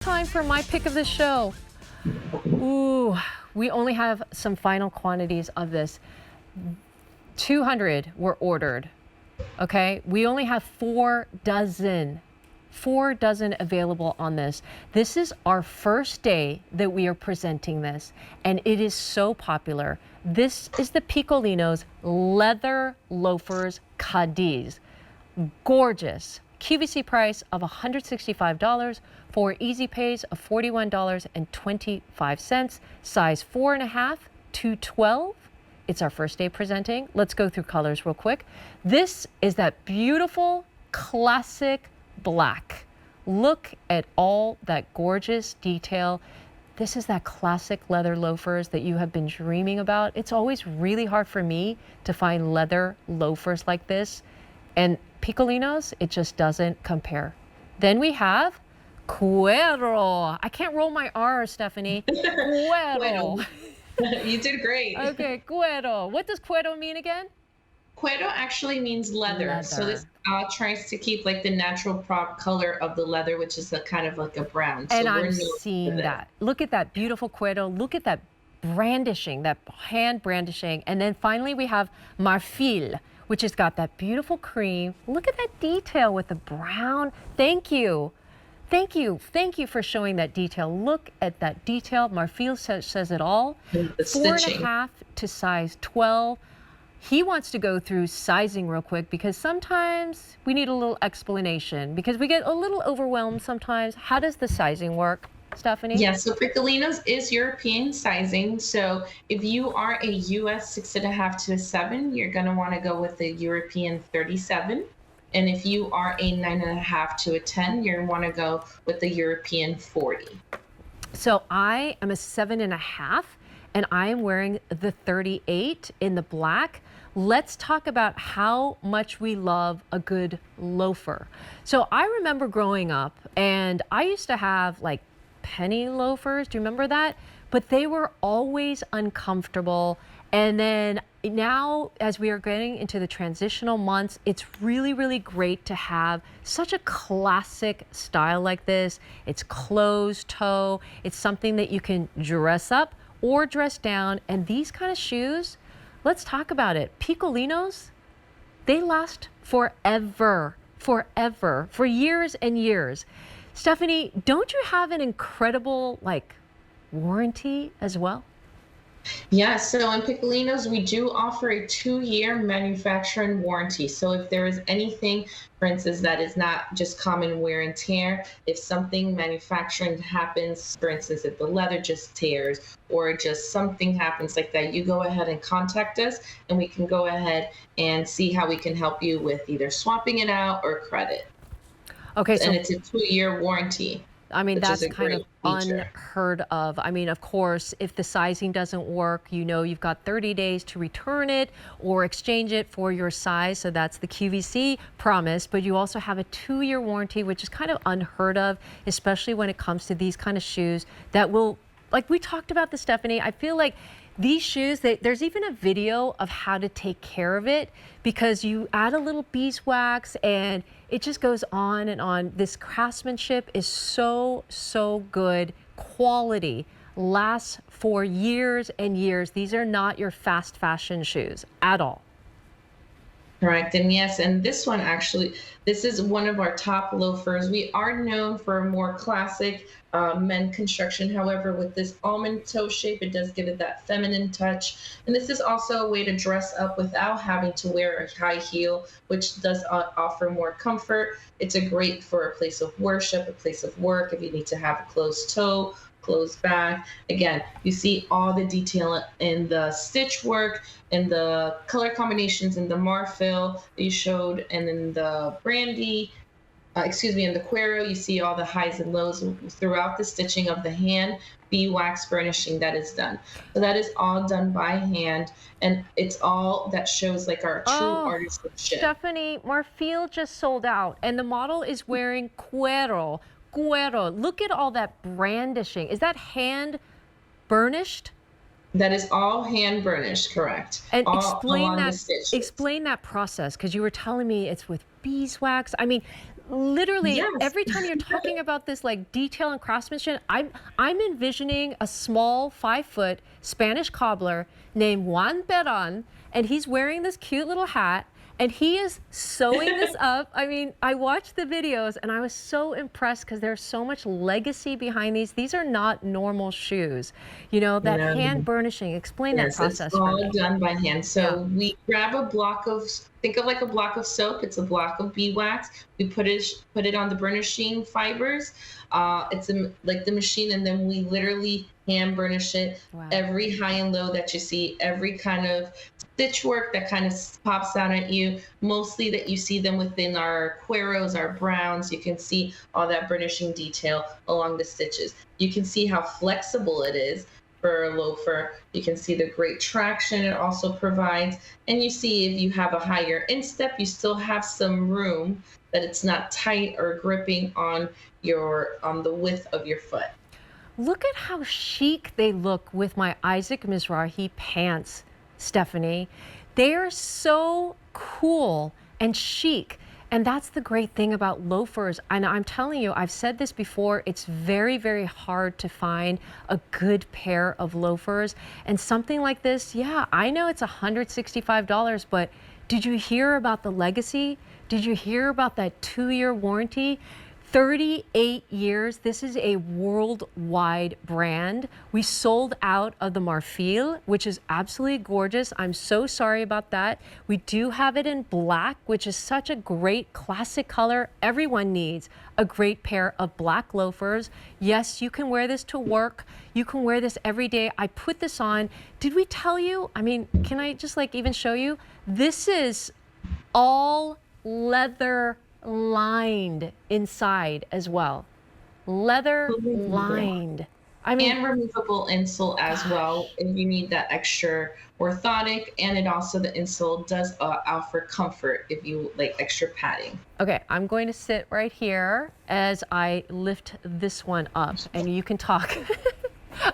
Time for my pick of the show. Ooh, we only have some final quantities of this. 200 were ordered. Okay, we only have 4 dozen. 4 dozen available on this. This is our first day that we are presenting this, and it is so popular. This is the Pikolinos leather loafers Cadiz. Gorgeous. QVC price of $165 for easy pays of $41.25. Size 4.5 to 12. It's our first day presenting. Let's go through colors real quick. This is that beautiful classic black. Look at all that gorgeous detail. This is that classic leather loafers that you have been dreaming about. It's always really hard for me to find leather loafers like this. And Pikolinos, it just doesn't compare. Then we have cuero. I can't roll my R, Stephanie. Cuero. You did great. Okay, cuero. What does cuero mean again? Cuero actually means leather. So this tries to keep like the natural prop color of the leather, which is a kind of like a brown. And so I'm seeing that. Look at that beautiful cuero. Look at that brandishing, that hand brandishing. And then finally we have marfil, which has got that beautiful cream. Look at that detail with the brown. Thank you. Thank you. Thank you for showing that detail. Look at that detail. Marfil says it all. 4.5 to size 12. He wants to go through sizing real quick because sometimes we need a little explanation because we get a little overwhelmed sometimes. How does the sizing work, Stephanie? Yes, so Pikolinos is European sizing. So if you are a US 6.5 to a 7, you're going to want to go with the European 37. And if you are a 9.5 to a 10, you're going to want to go with the European 40. So I am a 7.5 and I am wearing the 38 in the black. Let's talk about how much we love a good loafer. So I remember growing up and I used to have like penny loafers. Do you remember that? But they were always uncomfortable. And then now, as we are getting into the transitional months, it's really, really great to have such a classic style like this. It's closed toe. It's something that you can dress up or dress down. And these kind of shoes, let's talk about it. Pikolinos, they last forever, forever, for years and years. Stephanie, don't you have an incredible warranty as well? Yeah, so in Pikolinos, we do offer a 2-year manufacturing warranty. So if there is anything, for instance, that is not just common wear and tear, if something manufacturing happens, for instance, if the leather just tears or just something happens like that, you go ahead and contact us and we can go ahead and see how we can help you with either swapping it out or credit. Okay, and it's a 2-year warranty. I mean, that's kind of unheard of. I mean, of course, if the sizing doesn't work, you know, you've got 30 days to return it or exchange it for your size. So that's the QVC promise. But you also have a 2-year warranty, which is kind of unheard of, especially when it comes to these kind of shoes that will, like we talked about this, Stephanie, I feel like these shoes, there's even a video of how to take care of it because you add a little beeswax and it just goes on and on. This craftsmanship is so, so good. Quality lasts for years and years. These are not your fast fashion shoes at all. Correct. And yes, and this one actually, this is one of our top loafers. We are known for a more classic men construction. However, with this almond toe shape, it does give it that feminine touch. And this is also a way to dress up without having to wear a high heel, which does offer more comfort. It's a great for a place of worship, a place of work, if you need to have a closed toe, closed back. Again, you see all the detail in the stitch work and the color combinations in the marfil that you showed, and in the brandy, in the cuero, you see all the highs and lows throughout the stitching of the hand beeswax burnishing that is done. So that is all done by hand, and it's all that shows like our true artisanship. Stephanie, marfil just sold out, and the model is wearing cuero. Cuero. Look at all that brandishing. Is that hand burnished? That is all hand burnished, correct. And explain that process, because you were telling me it's with beeswax. I mean, Literally, Yes. every time you're talking about this like detail and craftsmanship, I'm envisioning a small 5-foot Spanish cobbler named Juan Perón, and he's wearing this cute little hat, and he is sewing this up. I mean, I watched the videos and I was so impressed because there's so much legacy behind these. These are not normal shoes. You know, that hand No. burnishing. Explain that Yes, it's process for all me. done by hand. Yeah. So we grab a block of, think of like a block of soap. It's a block of beeswax. We put it on the burnishing fibers. Like the machine, and then we literally hand burnish it. Wow. Every high and low that you see, every kind of stitch work that kind of pops out at you. Mostly that you see them within our cueros, our browns. You can see all that burnishing detail along the stitches. You can see how flexible it is for a loafer. You can see the great traction it also provides. And you see if you have a higher instep, you still have some room that it's not tight or gripping on the width of your foot. Look at how chic they look with my Isaac Mizrahi pants, Stephanie. They are so cool and chic. And that's the great thing about loafers. And I'm telling you, I've said this before, it's very, very hard to find a good pair of loafers. And something like this, yeah, I know it's $165, but did you hear about the legacy? Did you hear about that 2-year warranty? 38 years. This is a worldwide brand. We sold out of the Marfil, which is absolutely gorgeous. I'm so sorry about that. We do have it in black, which is such a great classic color. Everyone needs a great pair of black loafers. Yes, you can wear this to work. You can wear this every day. I put this on. Did we tell you? I mean, can I just like even show you? This is all leather lined inside as well. Leather lined. I mean, And removable insole as well if you need that extra orthotic. And it also, the insole does offer comfort if you like extra padding. okay, I'm going to sit right here as I lift this one up and you can talk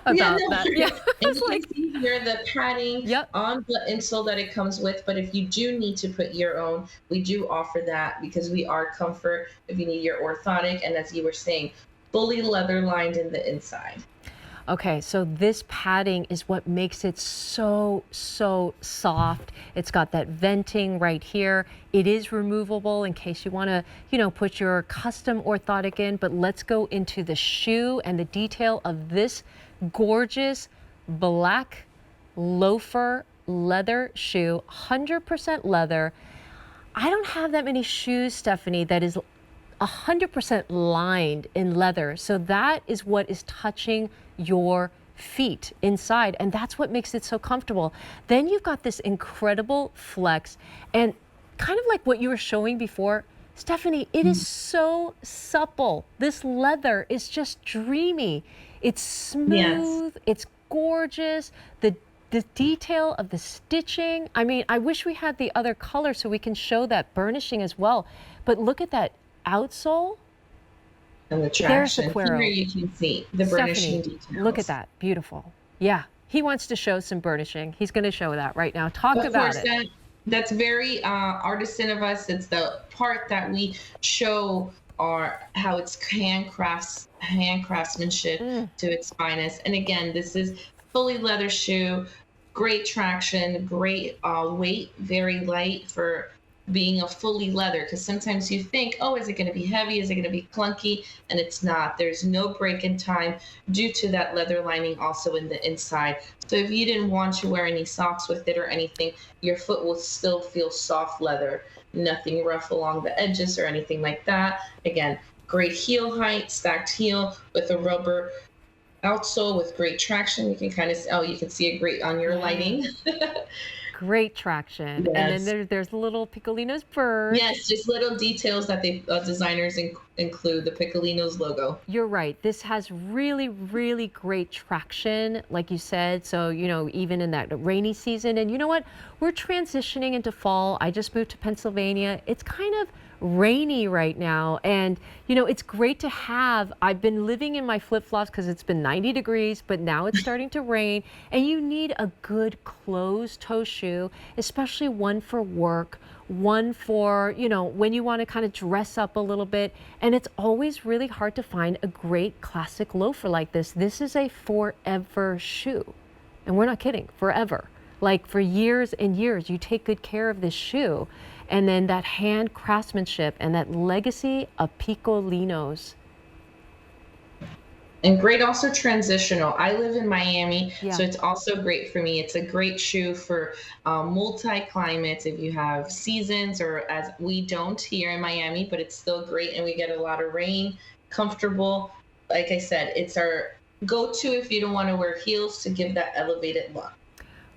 about that. Yeah, And it's you like, can see here the padding yep. on the insole that it comes with. But if you do need to put your own, we do offer that because we are comfort if you need your orthotic. And as you were saying, fully leather lined in the inside. Okay, so this padding is what makes it so, so soft. It's got that venting right here. It is removable in case you want to, you know, put your custom orthotic in, but let's go into the shoe and the detail of this gorgeous black loafer leather shoe, 100% leather. I don't have that many shoes, Stephanie, that is 100% lined in leather. So that is what is touching your feet inside, and that's what makes it so comfortable. Then you've got this incredible flex, and kind of like what you were showing before, Stephanie, it is so supple. This leather is just dreamy. It's smooth, it's gorgeous. The detail of the stitching. I mean, I wish we had the other color so we can show that burnishing as well. But look at that outsole. And the There's the traction. cuero. Here you can see the burnishing details. Look at that. Beautiful. Yeah. He wants to show some burnishing. He's going to show that right now. Talk Of about course, it. that's very artisan of us. It's the part that we show how it's hand craftsmanship to its finest. And again, this is fully leather shoe, great traction, great weight, very light for being a fully leather, because sometimes you think, oh, is it going to be heavy? Is it going to be clunky? And it's not. There's no break in time due to that leather lining also in the inside. So if you didn't want to wear any socks with it or anything, your foot will still feel soft leather, nothing rough along the edges or anything like that. Again, great heel height, stacked heel with a rubber outsole with great traction. You can kind of, you can see it great on your lighting. Great traction. Yes. And then there's the little Pikolinos bird. Yes, just little details that they designers include, the Pikolinos logo. You're right. This has really, really great traction, like you said. So, you know, even in that rainy season. And you know what? We're transitioning into fall. I just moved to Pennsylvania. It's kind of rainy right now. And, you know, it's great to have. I've been living in my flip-flops because it's been 90 degrees, but now it's starting to rain. And you need a good closed-toe shoe, especially one for work, one for, you know, when you want to kind of dress up a little bit. And it's always really hard to find a great classic loafer like this. This is a forever shoe. And we're not kidding, forever. Like for years and years, you take good care of this shoe. And then that hand craftsmanship and that legacy of Pikolinos. And great also transitional. I live in Miami, Yeah. so it's also great for me. It's a great shoe for multi-climates if you have seasons, or as we don't here in Miami, but it's still great and we get a lot of rain, comfortable. Like I said, it's our go-to if you don't want to wear heels to give that elevated look.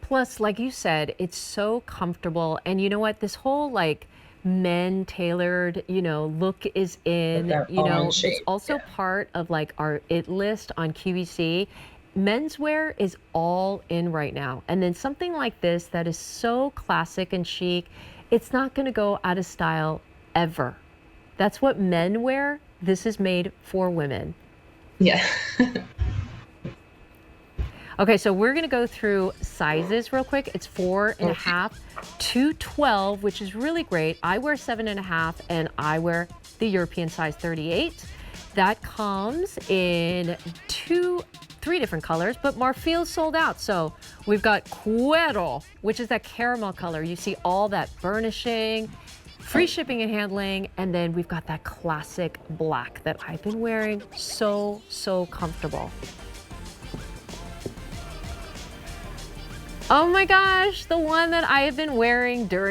Plus, like you said, it's so comfortable. And you know what? This whole like men tailored, you know, look is With in, that you almond know, it's shape. also Yeah. part of like our it list on QVC. Menswear is all in right now. And then something like this that is so classic and chic, it's not going to go out of style ever. That's what men wear. This is made for women. Yeah. Okay, so we're gonna go through sizes real quick. It's 4.5 Okay. to 12, which is really great. I wear 7.5 and I wear the European size 38. That comes in three different colors, but Marfil's sold out. So we've got Cuero, which is that caramel color. You see all that burnishing, free shipping and handling, and then we've got that classic black that I've been wearing. So, so comfortable. Oh my gosh, the one that I have been wearing during